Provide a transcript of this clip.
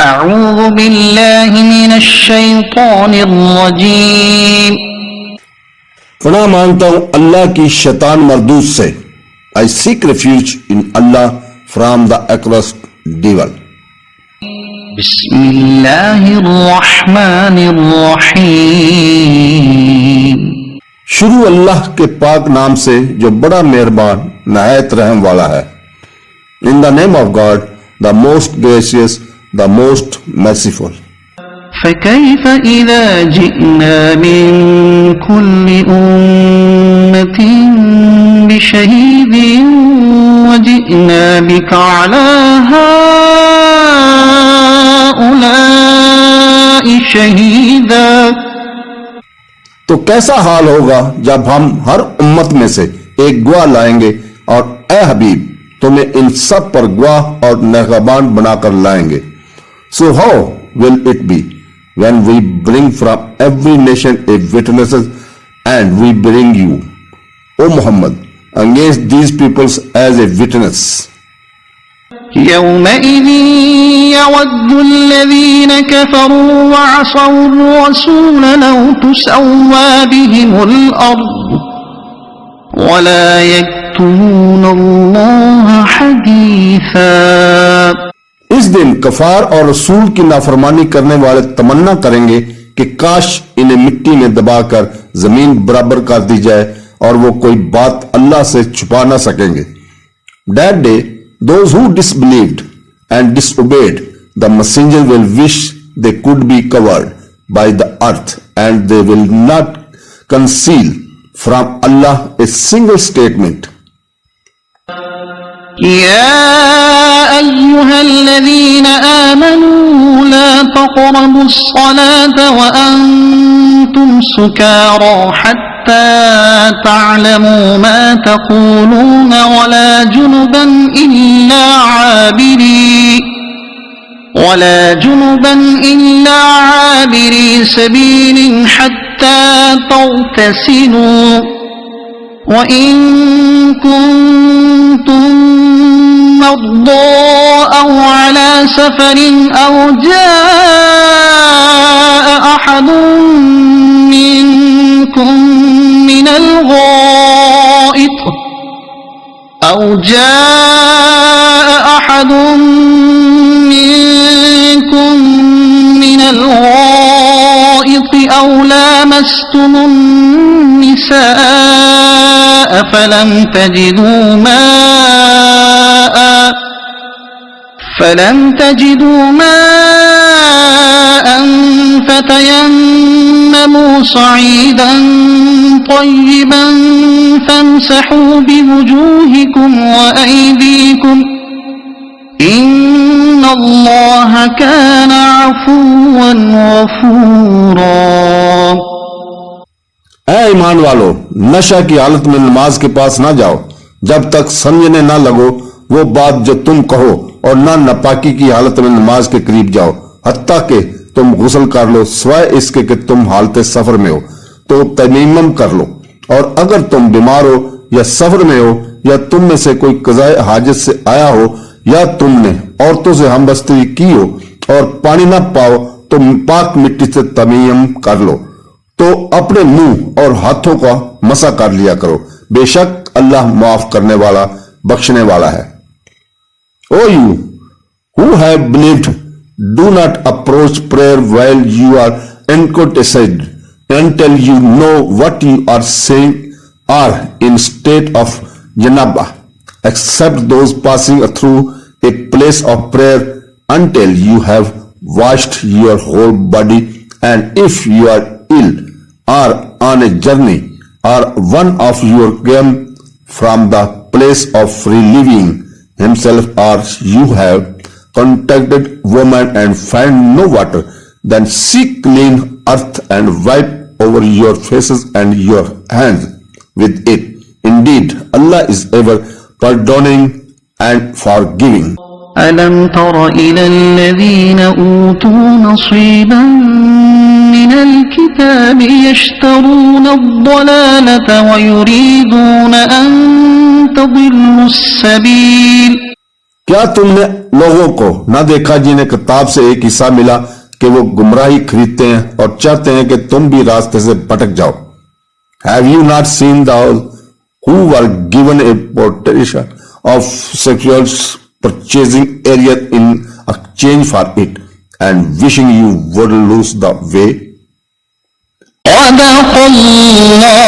اعوذ باللہ من الشیطان الرجیم. پناہ مانگتا ہوں اللہ کی شیطان مردود سے. I seek refuge in Allah from the accursed devil. بسم اللہ الرحمن الرحیم. شروع اللہ کے پاک نام سے جو بڑا مہربان نہایت رحم والا ہے. In the name of God, the most gracious, the most merciful. فكيف إذا جئنا من كل أمة بشهيد وجئنا بك على هؤلاء شهيدا. تو کیسا حال ہوگا جب ہم ہر امت میں سے ایک گواہ لائیں گے اور اے حبیب تمہیں ان سب پر گواہ اور نگہبان بنا کر لائیں گے. So how will it be when we bring from every nation a witness and we bring you, O Muhammad, against these peoples as a witness? يومئذ يود الذين كفروا وعصوا الرسول لو تسوى بهم الأرض ولا يكتمون الله حديثا. اس دن کفار اور رسول کی نافرمانی کرنے والے تمنا کریں گے کہ کاش انہیں مٹی میں دبا کر زمین برابر کر دی جائے اور وہ کوئی بات اللہ سے چھپا نہ سکیں گے. That day, those who disbelieved and disobeyed the messenger will wish they could be covered by the earth and they will not conceal from Allah a single statement. يا أيها الذين آمنوا لا تقربوا الصلاة وأنتم سكارى حتى تعلموا ما تقولون ولا جنبا إلا عابري سبيل حتى تغتسلوا وإن كنتم مرضى أو على سفر أو جاء أحد منكم من الغائط أو لامستم النساء فلم تجدوا ماء فتيمموا صعيدا طيبا فامسحوا بوجوهكم وأيديكم إن الله كان عفوا غفورا. اے ایمان والو، نشہ کی حالت میں نماز کے پاس نہ جاؤ جب تک سمجھنے نہ لگو وہ بات جو تم کہو، اور نہ ناپاکی کی حالت میں نماز کے قریب جاؤ حتیٰ کہ تم غسل کر لو سوائے اس کے کہ تم حالت سفر میں ہو تو تیمم کر لو. اور اگر تم بیمار ہو یا سفر میں ہو یا تم میں سے کوئی قضائے حاجت سے آیا ہو یا تم نے عورتوں سے ہم بستری کی ہو اور پانی نہ پاؤ تو پاک مٹی سے تیمم کر لو. تو اپنے منہ اور ہاتھوں کا مسح کر لیا کرو، بے شک اللہ معاف کرنے والا بخشنے والا ہے. O you who have believed, do not approach prayer while you are intoxicated until you know what you are saying or in state of janaba, except those passing through a place of prayer until you have washed your whole body, and if you are ill or on a journey or one of you came from the place of relieving himself or you have contacted woman and find no water, then seek clean earth and wipe over your faces and your hands with it. Indeed, Allah is ever pardoning and forgiving. ألم تر إلى الذين أوتوا نصيبا من الكتاب يشترون الضلالة ويريدون أن تضلوا السبيل. کیا تم نے لوگوں کو نہ دیکھا جنہیں کتاب سے ایک حصہ ملا کہ وہ گمراہی خریدتے ہیں اور چاہتے ہیں کہ تم بھی راستے سے بھٹک جاؤ. Have you not seen those who were given a portion of sexual purchasing area in exchange for it and wishing you would lose the way? صدق اللہ